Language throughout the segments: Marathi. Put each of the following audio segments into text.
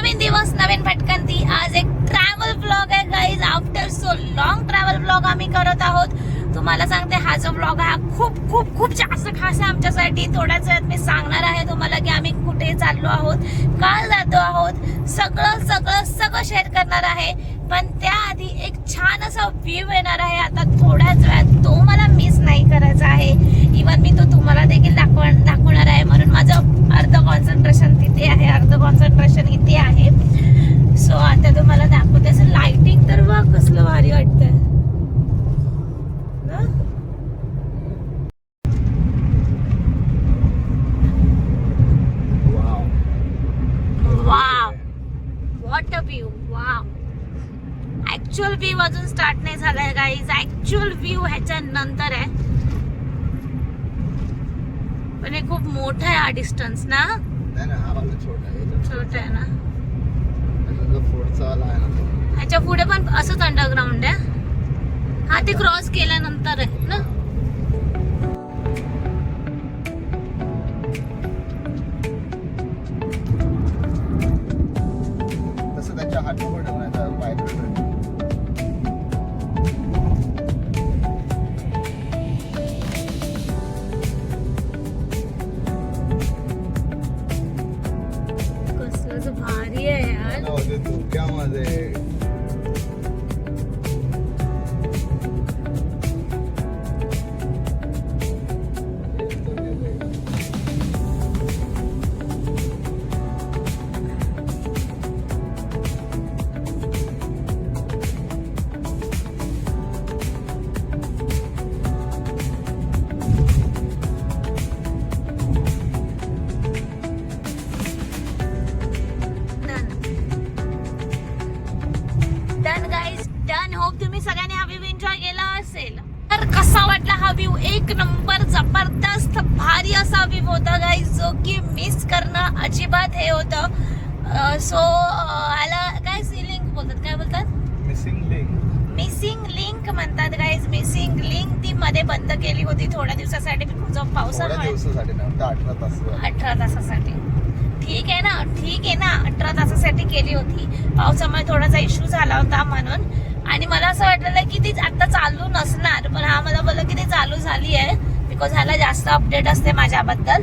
नवीन दिवस नवीन भटकंती. आज एक ट्रॅव्हल ब्लॉग आहे guys. After so long travel blog आम्ही करत आहोत. तुम्हाला सांगते हा जो ब्लॉग आहे खूप खूप खूप जास्त खास आहे आमच्यासाठी. थोड्याच वेळात मी सांगणार आहे तुम्हाला की आम्ही कुठे चाललो आहोत, का जातो आहोत, सगळं सगळं सगळं शेअर करणार आहे. पण त्याआधी एक छान असा व्ह्यू येणार आहे आता थोड्याच वेळात. तो मला मिस नाही करायचा आहे. इव्हन मी तो तुम्हाला देखील दाखवणार आहे. म्हणून माझं अर्ध कॉन्सन्ट्रेशन तिथे आहे, अर्ध कॉन्सन्ट्रेशन इथे आहे. सो आता तुम्हाला दाखवते. असं लाइटिंग तर बघ कसलं भारी वाटतंय ना. Wow, what a view. Wow. Actual view अजून स्टार्ट नाही झालाय गाईज. ऍक्च्युअल व्ह्यू ह्याच्या नंतर आहे. पण हे खूप मोठं आहे हा डिस्टन्स ना. छोटा आहे ना. ह्याच्या पुढे पण असंच अंडरग्राउंड आहे. हा ते क्रॉस केल्यानंतर आहे ना. तसं त्याच्या हातून कसलं भारी आहे यार. धुक्यामध्ये तुम्ही सगळ्यांनी हा व्ह्यू एन्जॉय केला असेल तर कसा वाटला हा व्ह्यू. एक नंबर जबरदस्त भारी असा व्ह्यू होता गाईज, जो की मिस करणं अजिबात हे होतं. सो ह्याला काय लिंक बोलतात, काय बोलतात, मिसिंग लिंक म्हणतात गाईज. मिसिंग लिंक ती मध्ये बंद केली होती थोड्या दिवसासाठी, पावसामुळे 18 तासासाठी. ठीक आहे ना, ठीक आहे ना, 18 तासासाठी केली होती. पावसामुळे थोडासा इश्यू झाला होता म्हणून. आणि मला असं वाटलेलं की ती आता चालू नसणार, पण हा मला बोलला की ती चालू झाली आहे. बिकॉज ह्याला जास्त अपडेट असते माझ्याबद्दल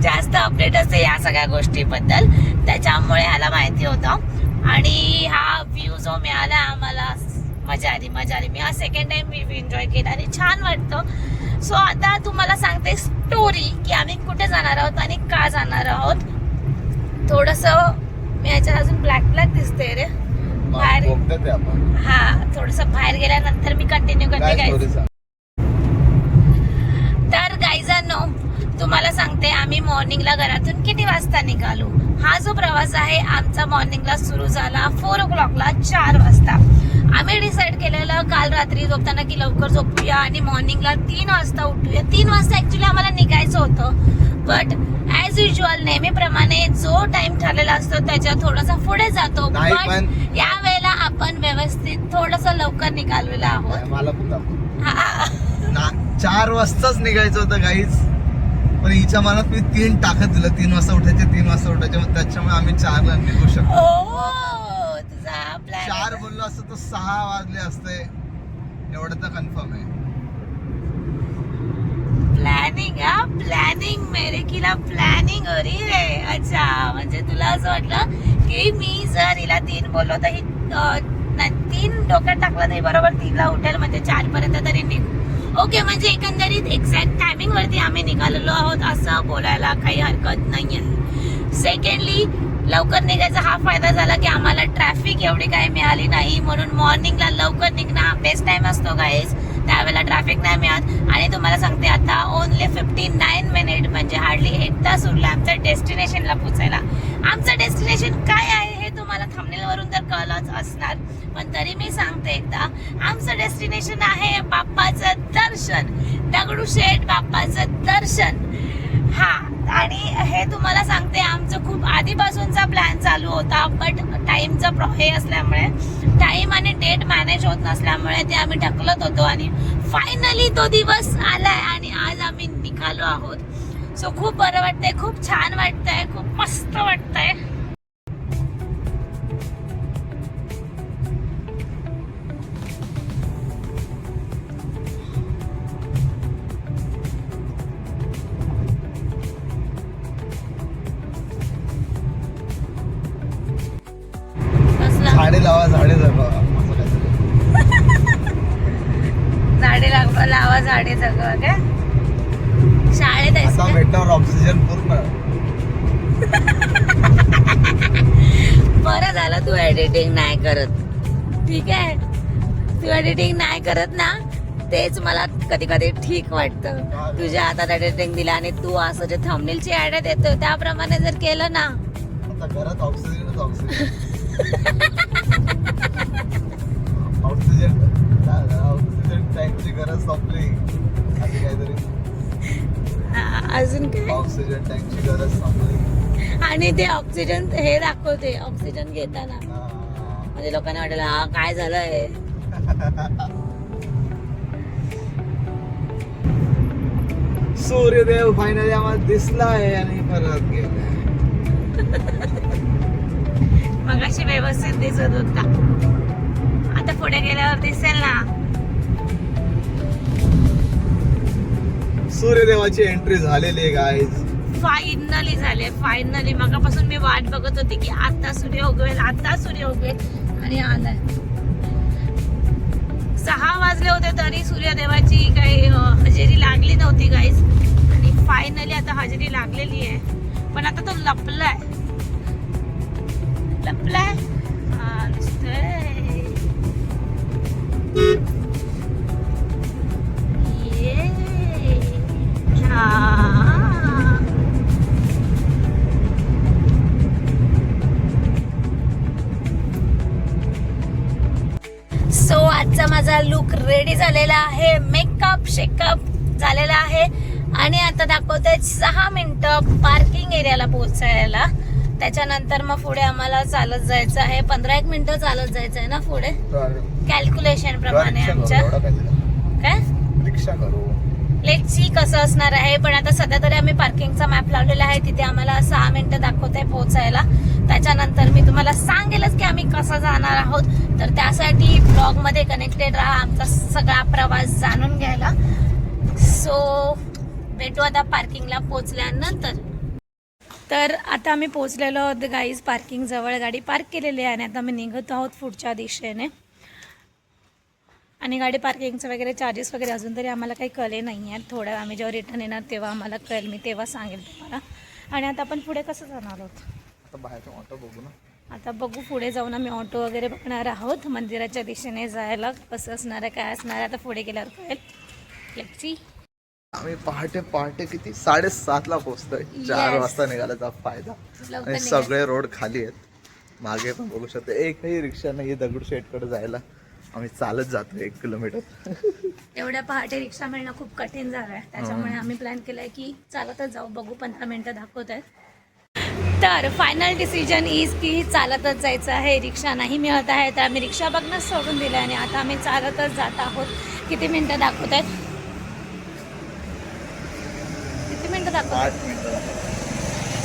जास्त अपडेट असते या सगळ्या गोष्टीबद्दल, त्याच्यामुळे ह्याला माहिती होतं. आणि हा व्ह्यू जो मिळाला आम्हाला मजा आली. मी हा सेकंड टाइम व्ह्यू एन्जॉय केला आणि छान वाटतं. सो आता तुम्हाला सांगते स्टोरी की आम्ही कुठे जाणार आहोत आणि का जाणार आहोत. थोडंसं मी ह्याच्यात अजून ब्लॅक दिसते रे बाहेर. हा, थोडंसं बाहेर गेल्यानंतर मी कंटिन्यू करते गाईज. तर गाईजांनो तुम्हाला सांगते आम्ही मॉर्निंगला घरातून किती वाजता निघालो. हा जो प्रवास आहे आमचा मॉर्निंगला सुरू झाला 4 o'clockला, 4 वाजता. आम्ही डिसाईड केलेलं काल रात्री झोपताना की लवकर झोपूया आणि मॉर्निंगला 3 वाजता उठूया. 3 वाजता ऍक्च्युली आम्हाला निघायचं होतं, बट ऍज युजल नेहमीप्रमाणे जो टाइम ठरलेला असतो त्याच्या थोडासा पुढे जातो. पण या वेळेला आपण व्यवस्थित थोडस लवकर निघालेलो आहोत. मला 4 वाजताच निघायचं होतं गाईज, पण हिच्या मनात मी 3 टाकत दिलं. 3 वाजता उठायचे, मग त्याच्यामुळे आम्ही 4ला निघू शकतो. तुझा प्लॅन 4 बोललो असतं तर 6 वाजले असते. एवढं तर कन्फर्म आहे. प्लॅनिंग मेरे किला प्लॅनिंग हो रही है. अच्छा, म्हणजे तुला असं वाटलं की मी जर हिला 3 बोललो तर ही 3 डोक्यात टाकलं नाही, बरोबर 3ला उठेल म्हणजे 4 पर्यंत तरी निघू. ओके, म्हणजे एकंदरीत एक्झॅक्ट टायमिंग वरती आम्ही निघालेलो आहोत असं बोलायला काही हरकत नाहीये. सेकंडली लवकर निघायचा हा फायदा झाला की आम्हाला ट्रॅफिक एवढी काही मिळाली नाही. म्हणून मॉर्निंगला लवकर निघणं हा बेस्ट टाइम असतो गाईज. त्यावेळेला ट्रॅफिक नाही मिळत. आणि तुम्हाला सांगते आता ओनली 59 मिनिट म्हणजे हार्डली 1 तास उरला आमच्या डेस्टिनेशनला पोचायला. आमचं डेस्टिनेशन काय आहे हे तुम्हाला थंबनेल वरून तर कळलंच असणार, पण तरी मी सांगते एकदा. आमचं डेस्टिनेशन आहे बाप्पाचं दर्शन, दगडूशेठ बाप्पाचं दर्शन. हा, आणि हे तुम्हाला सांगते आमचं खूप आधीपासूनचा प्लॅन चालू होता, बट टाइमचं हे असल्यामुळे, टाइम आणि डेट मॅनेज होत नसल्यामुळे ते आम्ही ढकलत होतो. आणि फायनली तो दिवस आलाय आणि आज आम्ही निघालो आहोत. सो खूप बरं वाटतंय, खूप छान वाटतंय, खूप मस्त वाटतंय. झाडे लावा झाडे जगवा असं काहीतरी. झाडे लावा झाडे जगवा काय शाळेत आहेस आता का? भेटणार ऑक्सिजन पूर्ण. बरं झालं तू एडिटिंग नाही करत. ठीक आहे, तू एडिटिंग नाही करत ना, तेच मला कधी कधी ठीक वाटतं. तुझ्या हातात एडिटिंग दिला आणि तू असं जे थंबनेलची ऍड देतो त्याप्रमाणे जर केलं ना, आता घरात ऑक्सिजनच ऑक्सिजन. ऑक्सिजन टँकची गरज संपली असं काहीतरी. अजून काय. ऑक्सिजन टँकची गरज संपली. आणि ते ऑक्सिजन हे दाखवते ऑक्सिजन घेताना, म्हणजे लोकांना वाटेल हा काय झालंय. सूर्यदेव फायनली आम्हाला दिसलाय आणि परत गेलाय. मगाशी व्यवस्थित दिसत होता, आता पुढे गेल्यावर दिसेल ना. सूर्यदेवाची एंट्री झालेली आहे गाईज. फायनली झाले, फायनली. मगापासून मी वाट बघत होती की आता सूर्य उगवेल, आता सूर्य उगवेल, आणि आलाय. 6 वाजले होते तरी सूर्यदेवाची काही हजेरी लागली नव्हती गाईज, आणि फायनली आता हजेरी लागलेली आहे. पण आता तो लपलाय लपलाय. हा दिसतोय. ये. हा. सो आजचा माझा लुक रेडी झालेला आहे, मेकअप शेकअप झालेला आहे, आणि आता दाखवते 6 मिनिटं पार्किंग एरियाला पोहोचायला. त्याच्यानंतर मग पुढे आम्हाला चालत जायचं आहे. 15-1 मिनिटं चालत जायचं आहे ना पुढे, कॅल्क्युलेशन प्रमाणे आमच्या. काय रिक्षा करू, लेट्स सी कसं असणार आहे. पण आता सध्या तरी आम्ही पार्किंगचा मॅप लावलेला आहे, तिथे आम्हाला 6 मिनिटं दाखवत आहे पोहोचायला. त्याच्यानंतर मी तुम्हाला सांगेलच की आम्ही कसं जाणार आहोत, तर त्यासाठी ब्लॉग मध्ये कनेक्टेड राहा आमचा सगळा प्रवास जाणून घ्यायला. सो भेटू आता पार्किंगला पोहोचल्यानंतर. तर आता आम्ही पोहोचलेलो आहोत गाईज पार्किंग जवळ. गाडी पार्क केलेली आहे आणि आता आम्ही निघत आहोत पुढच्या दिशेने. आणि गाडी पार्किंगचं वगैरे चार्जेस वगैरे अजून तरी आम्हाला काही कळले नाही आहेत. थोड्या आम्ही जेव्हा रिटर्न येणार तेव्हा आम्हाला कळेल, मी तेव्हा सांगेल तुम्हाला. आणि आता आपण पुढे कसं जाणार आहोत, आता बाहेरचा ऑटो बघू ना. आता बघू. पुढे जाऊन आम्ही ऑटो वगैरे बघणार आहोत मंदिराच्या दिशेने जायला. कसं असणार आहे काय असणार आहे आता पुढे गेल्यावर कळेल. लेट्स आम्ही पहाटे किती 7:30ला पोहोचतोय. 4 वाजता निघाल्याचा फायदा. आणि सगळे रोड खाली आहेत. मागे पण बघू शकतो एकही रिक्षा नाही दगडूशेठकडे जायला. आम्ही चालत जातो 1 किलोमीटर. एवढ्या पहाटे रिक्षा मिळणं खूप कठीण झालं आहे, त्याच्यामुळे आम्ही प्लॅन केलाय की चालतच जाऊ. बघू 15 मिनिटं दाखवत आहेत. तर फायनल डिसिजन इज की चालतच जायचं आहे. रिक्षा नाही मिळत आहे तर आम्ही रिक्षा बघणंच सोडून दिलं आणि आता आम्ही चालतच जात आहोत. किती मिनिटं दाखवत आहेत? किती मिनिटं दाखवत? 8 मिनिटं.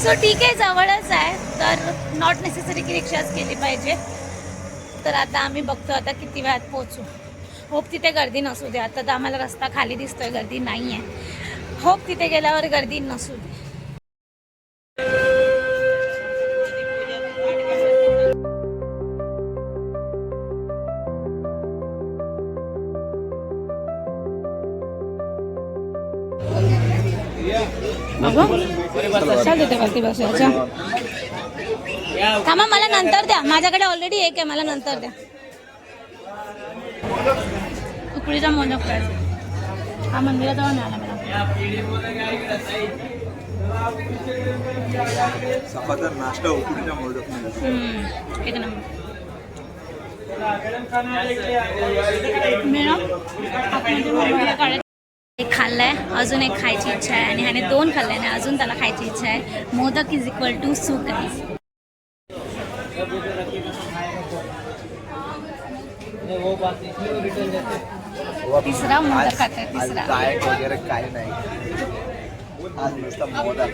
सो ठीक आहे, जवळच आहे, तर नॉट नेसेसरी की रिक्षाच केली पाहिजे. तर आता आम्ही बघतो आता किती वेळात पोहोचू. होप तिथे गर्दी नसू दे. आता तर आम्हाला रस्ता खाली दिसतोय, गर्दी नाही आहे. होप तिथे गेल्यावर गर्दी नसू दे. थांबा, मला नंतर द्या. माझ्याकडे ऑलरेडी एक आहे, मला नंतर द्या. उकडीचा मोदक पाहिजे. हा मंदिरात जाऊन मिळाला मला. सफाचा नाश्ता उकडीचा मोदक मिळतो. एक नंबर. मी ना एक खाल्लाय, अजून एक खायची इच्छा आहे, आणि ह्याने 2 खाल्लाय ना, अजून त्याला खायची इच्छा आहे. Modak is equal to soup guys. तिसरा मोदक खात आहे, तिसरा. डाएट वगैरे काही नाही, आज नुसता मोदक.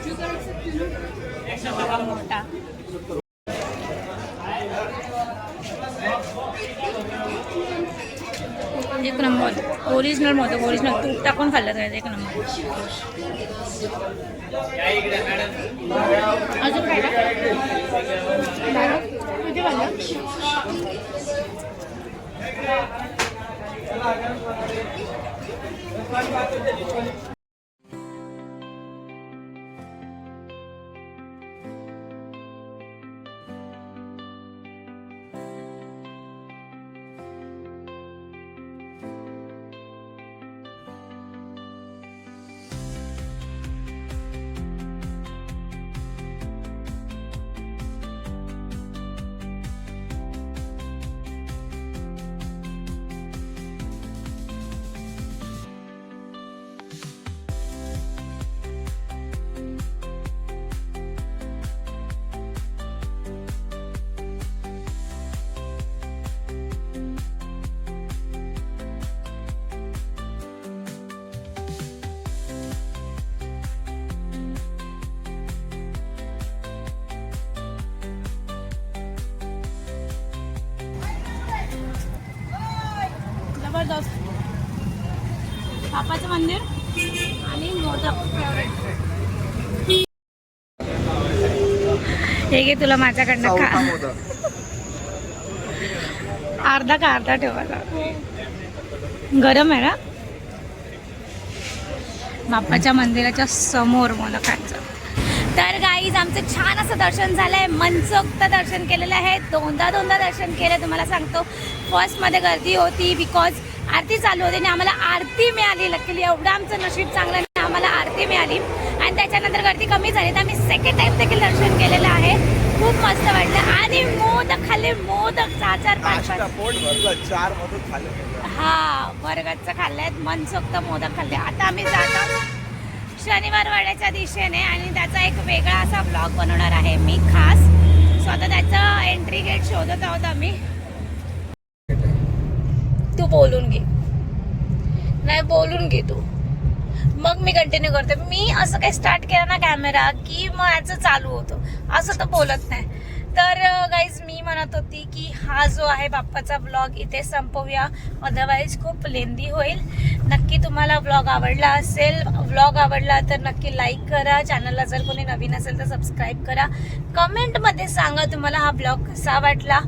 मोठा एक नंबर. ओरिजिनल मोदक, ओरिजिनल तूप टाकून खाल्लं जायचं. एक नंबर. अजून काय किती वाजले? जबरदस्त. बापाचं मंदिर आणि मोदक फेवरेट. हे घे तुला माझ्याकडनं चौथा खा. मोदक. अर्धा ठेवायला. गरम आहे ना. बाप्पाच्या मंदिराच्या समोर मोदक खायचं. तर गाईज आमचं छान असं दर्शन झालंय. मनसोक्त दर्शन केलेलं आहे. दोनदा दर्शन केलं. तुम्हाला सांगतो फर्स्टमध्ये गर्दी होती बिकॉज आरती चालू होती आणि आम्हाला आरती मिळाली. लकीली एवढं आमचं नशीब चांगलं नाही, आम्हाला आरती मिळाली आणि त्याच्यानंतर गर्दी कमी झाली. तर आम्ही सेकंड टाइम देखील दर्शन केलेलं आहे. खूप मस्त वाटलं आणि मोदक खाल्ले. मोदक 4-5 पोट भरलं. 4 मोदक खाल्ले. हा बरगतचं खाल्लेत. मनसोक्त मोदक खाल्ले. आता आम्ही जातो शनिवार वाड्याच्या दिशेने आणि त्याचा एक वेगळा असा ब्लॉग बनवणार आहे मी खास. स्वतः त्याचं एंट्री गेट शोधत आहोत आम्ही. तू बोलून घे. नाही बोलून घे तू, मग मी कंटिन्यू करते. मी असं काही स्टार्ट केलं ना कॅमेरा की मग याचं चालू होतं, असं तर बोलत नाही. तर गाईज मी म्हणत होती की हा जो आहे बाप्पाचा ब्लॉग इथे संपवूया, अदरवाईज खूप लेंदी होईल. नक्की तुम्हाला ब्लॉग आवडला असेल. ब्लॉग आवडला तर नक्की लाईक करा. चॅनलला जर कोणी नवीन असेल तर सबस्क्राईब करा. कमेंटमध्ये सांगा तुम्हाला हा ब्लॉग कसा वाटला.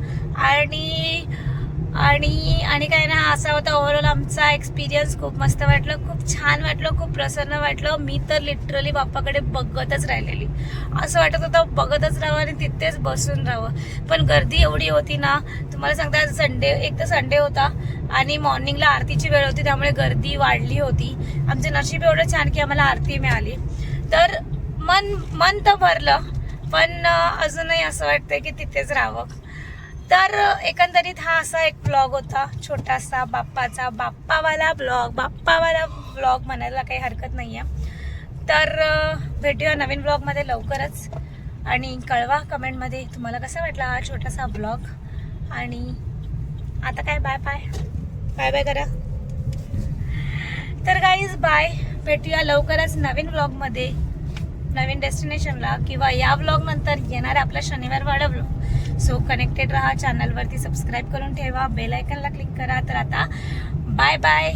आणि काय ना, असा होता ओव्हरऑल आमचा एक्सपिरियन्स. खूप मस्त वाटलं, खूप छान वाटलं, खूप प्रसन्न वाटलं. मी तर लिटरली बाप्पाकडे बघतच राहिलेली. असं वाटत होतं बघतच राहावं आणि तिथेच बसून राहावं. पण गर्दी एवढी होती ना, तुम्हाला सांगता एक तर संडे होता आणि मॉर्निंगला आरतीची वेळ होती, त्यामुळे गर्दी वाढली होती. आमचे नशीब एवढं छान की आम्हाला आरती मिळाली. तर मन तर भरलं, पण अजूनही असं वाटतंय की तिथेच राहावं. तर एकंदरीत हा असा एक ब्लॉग होता छोटासा बाप्पावाला ब्लॉग म्हणायला काही हरकत नाही आहे. तर भेटूया नवीन ब्लॉगमध्ये लवकरच आणि कळवा कमेंटमध्ये तुम्हाला कसा वाटला हा छोटासा ब्लॉग. आणि आता काय बाय करा. तर गाईज बाय. भेटूया लवकरच नवीन ब्लॉगमध्ये, नवीन डेस्टिनेशनला, किंवा या ब्लॉग नंतर येणारा आपला शनिवार वाडा ब्लॉग. सो कनेक्टेड राहा. चॅनलवरती सबस्क्राईब करून ठेवा. बेल आयकनला क्लिक करा. तर आता बाय.